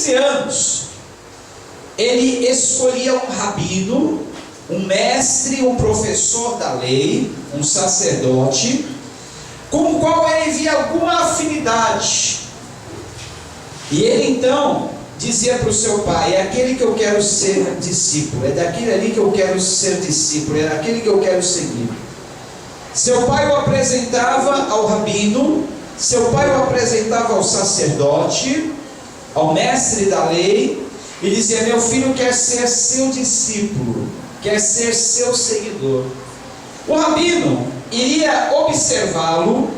15 anos, ele escolhia um rabino, um mestre, um professor da lei, um sacerdote, com o qual ele via alguma afinidade. E ele então dizia para o seu pai: é aquele que eu quero ser discípulo, é daquele ali que eu quero ser discípulo, é daquele que eu quero seguir. Seu pai o apresentava ao rabino, seu pai o apresentava ao sacerdote, ao mestre da lei, e dizia: meu filho quer ser seu discípulo, quer ser seu seguidor. O rabino iria observá-lo,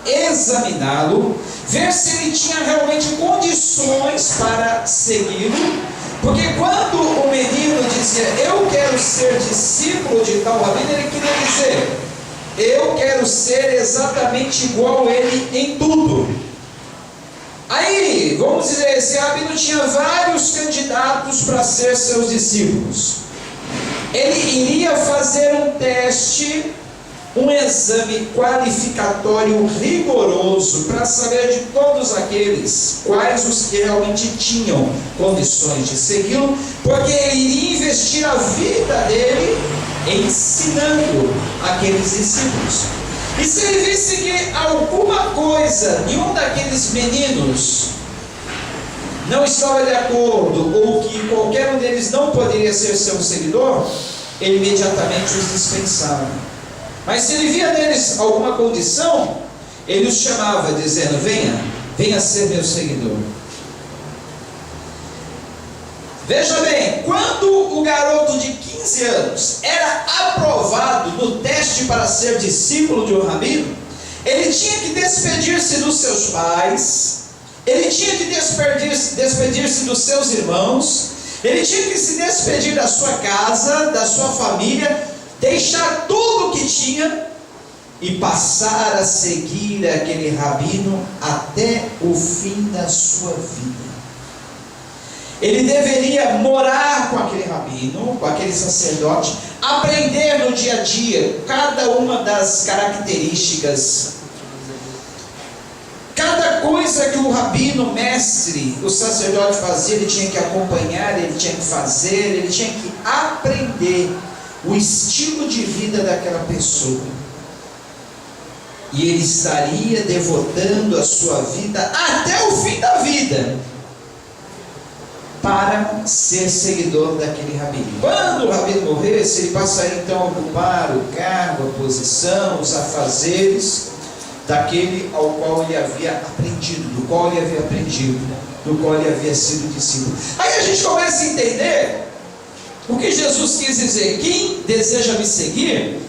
examiná-lo, ver se ele tinha realmente condições para segui-lo, porque quando o menino dizia: eu quero ser discípulo de tal rabino, ele queria dizer: eu quero ser exatamente igual a ele em tudo. Aí, vamos dizer, esse rabino tinha vários candidatos para ser seus discípulos. Ele iria fazer um teste, um exame qualificatório rigoroso para saber de todos aqueles quais os que realmente tinham condições de segui-lo, porque ele iria investir a vida dele ensinando aqueles discípulos. E se ele visse que alguma coisa em um daqueles meninos não estava de acordo, ou que qualquer um deles não poderia ser seu seguidor, ele imediatamente os dispensava. Mas se ele via neles alguma condição, ele os chamava, dizendo: venha ser meu seguidor. Veja bem, quando o garoto de 15 anos era aprovado no teste para ser discípulo de um rabino, ele tinha que despedir-se dos seus pais, ele tinha que despedir-se dos seus irmãos, ele tinha que se despedir da sua casa, da sua família, deixar tudo o que tinha e passar a seguir aquele rabino até o fim da sua vida. Ele deveria morar com aquele rabino, com aquele sacerdote, aprender no dia a dia cada uma das características, cada coisa que o rabino, o mestre, o sacerdote fazia, ele tinha que acompanhar, ele tinha que fazer, ele tinha que aprender o estilo de vida daquela pessoa. E ele estaria devotando a sua vida até o fim da vida para ser seguidor daquele rabino. Quando o rabino morresse, ele passaria então a ocupar o cargo, a posição, os afazeres daquele ao qual ele havia aprendido, do qual ele havia aprendido, do qual ele havia sido discípulo. Aí a gente começa a entender o que Jesus quis dizer: quem deseja me seguir,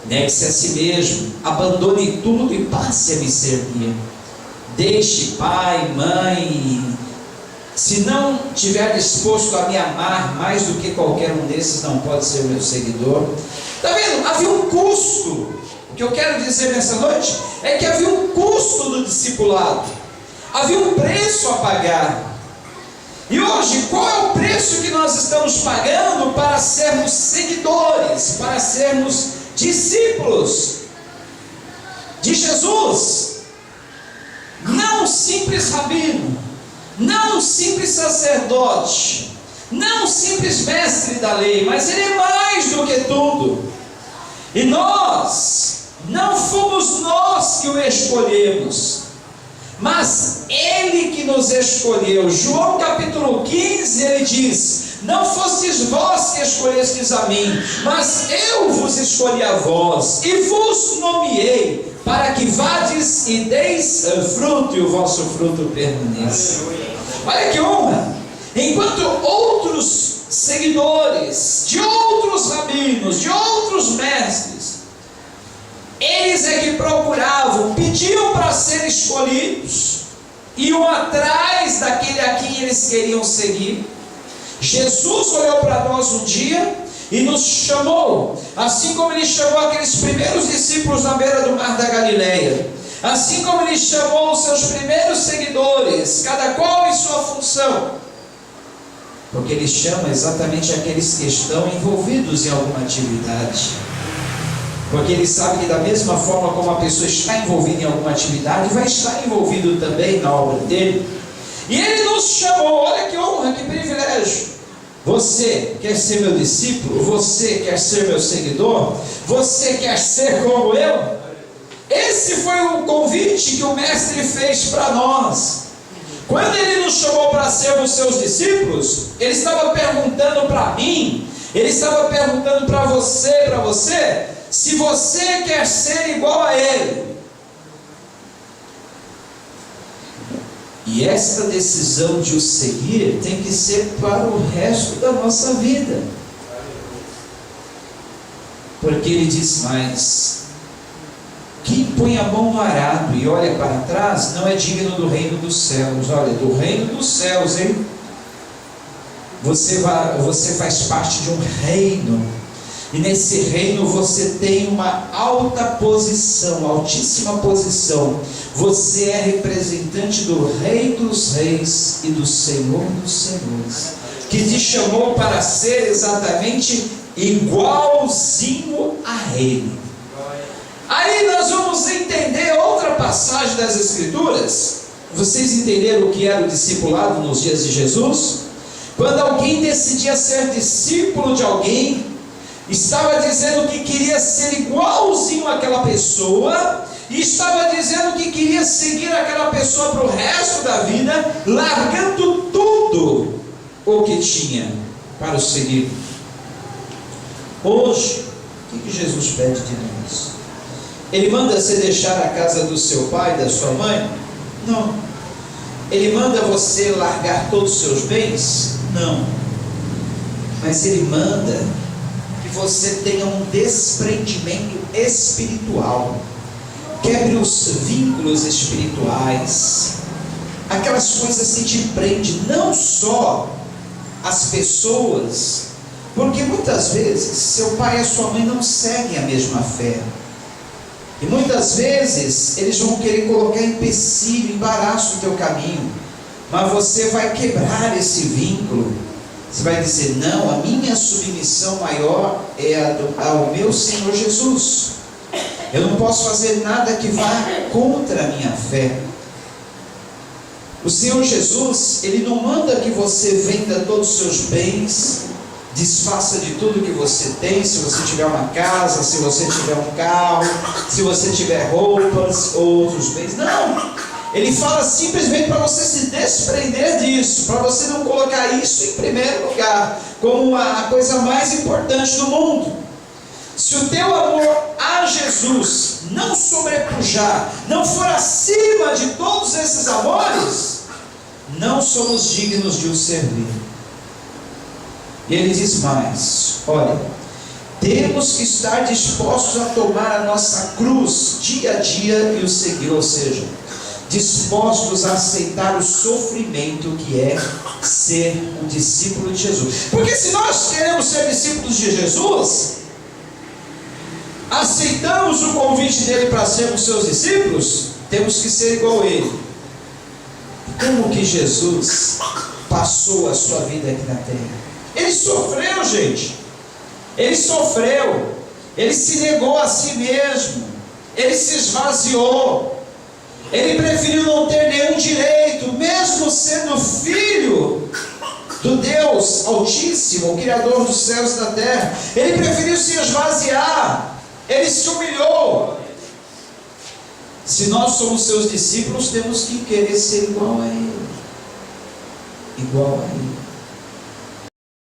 negue-se a si mesmo, abandone tudo e passe a me servir. Deixe pai, mãe. Se não estiver disposto a me amar mais do que qualquer um desses, não pode ser meu seguidor. Está vendo? Havia um custo. O que eu quero dizer nessa noite é que havia um custo do discipulado, havia um preço a pagar. E hoje, qual é o preço que nós estamos pagando para sermos seguidores, para sermos discípulos de Jesus? Não um simples rabino, não um simples sacerdote, não um simples mestre da lei, mas ele é mais do que tudo. E não fomos nós que o escolhemos, mas ele que nos escolheu. João capítulo 15, ele diz: não fostes vós que escolhestes a mim, mas eu vos escolhi a vós, e vos nomeei, para que vades e deis fruto, e o vosso fruto permaneça. Olha que honra! Enquanto outros seguidores, de outros rabinos, de outros mestres, eles é que procuravam, pediam para ser escolhidos, iam atrás daquele a quem eles queriam seguir. Jesus olhou para nós um dia e nos chamou, assim como ele chamou aqueles primeiros discípulos na beira do mar da Galileia, assim como ele chamou os seus primeiros seguidores, cada qual em sua função, porque ele chama exatamente aqueles que estão envolvidos em alguma atividade, porque ele sabe que da mesma forma como a pessoa está envolvida em alguma atividade, vai estar envolvido também na obra dele. E ele nos chamou, olha que Você quer ser meu discípulo? Você quer ser meu seguidor? Você quer ser como eu? Esse foi o convite que o Mestre fez para nós. Quando Ele nos chamou para sermos seus discípulos, Ele estava perguntando para mim, Ele estava perguntando para você, se você quer ser igual a Ele. E esta decisão de o seguir tem que ser para o resto da nossa vida. Porque Ele diz mais: quem põe a mão no arado e olha para trás não é digno do reino dos céus. Olha, do reino dos céus, hein? Você faz parte de um reino, e nesse reino você tem uma alta posição, altíssima posição. Você é representante do Rei dos Reis e do Senhor dos Senhores, que te chamou para ser exatamente igualzinho a Ele. Aí nós vamos entender outra passagem das Escrituras. Vocês entenderam o que era o discipulado nos dias de Jesus? Quando alguém decidia ser discípulo de alguém, estava dizendo que queria ser igualzinho àquela pessoa, e estava dizendo que queria seguir aquela pessoa para o resto da vida, largando tudo o que tinha para o seguir. Hoje, o que Jesus pede de nós? Ele manda você deixar a casa do seu pai, da sua mãe? Não. Ele manda você largar todos os seus bens? Não. Mas Ele manda que você tenha um desprendimento espiritual. Quebre os vínculos espirituais, aquelas coisas que te prendem, não só as pessoas, porque muitas vezes seu pai e a sua mãe não seguem a mesma fé. E muitas vezes eles vão querer colocar empecilho, embaraço no teu caminho, mas você vai quebrar esse vínculo. Você vai dizer: não, a minha submissão maior é ao meu Senhor Jesus. Eu não posso fazer nada que vá contra a minha fé. O Senhor Jesus, Ele não manda que você venda todos os seus bens, desfaça de tudo que você tem, se você tiver uma casa, se você tiver um carro, se você tiver roupas ou outros bens. Não! Ele fala simplesmente para você se desprender disso, para você não colocar isso em primeiro lugar, como a coisa mais importante do mundo. Se o teu amor a Jesus não sobrepujar, não for acima de todos esses amores, não somos dignos de o servir. E Ele diz mais: olha, temos que estar dispostos a tomar a nossa cruz dia a dia e o seguir, ou seja, dispostos a aceitar o sofrimento que é ser um discípulo de Jesus. Porque se nós queremos ser discípulos de Jesus, aceitamos o convite dele para sermos seus discípulos, temos que ser igual a Ele. Como que Jesus passou a sua vida aqui na terra? Ele sofreu, gente. Ele sofreu. Ele se negou a si mesmo. Ele se esvaziou. Ele preferiu não ter nenhum direito, mesmo sendo filho do Deus Altíssimo, o Criador dos céus e da terra. Ele preferiu se esvaziar. Ele se humilhou. Se nós somos seus discípulos, temos que querer ser igual a Ele. Igual a Ele.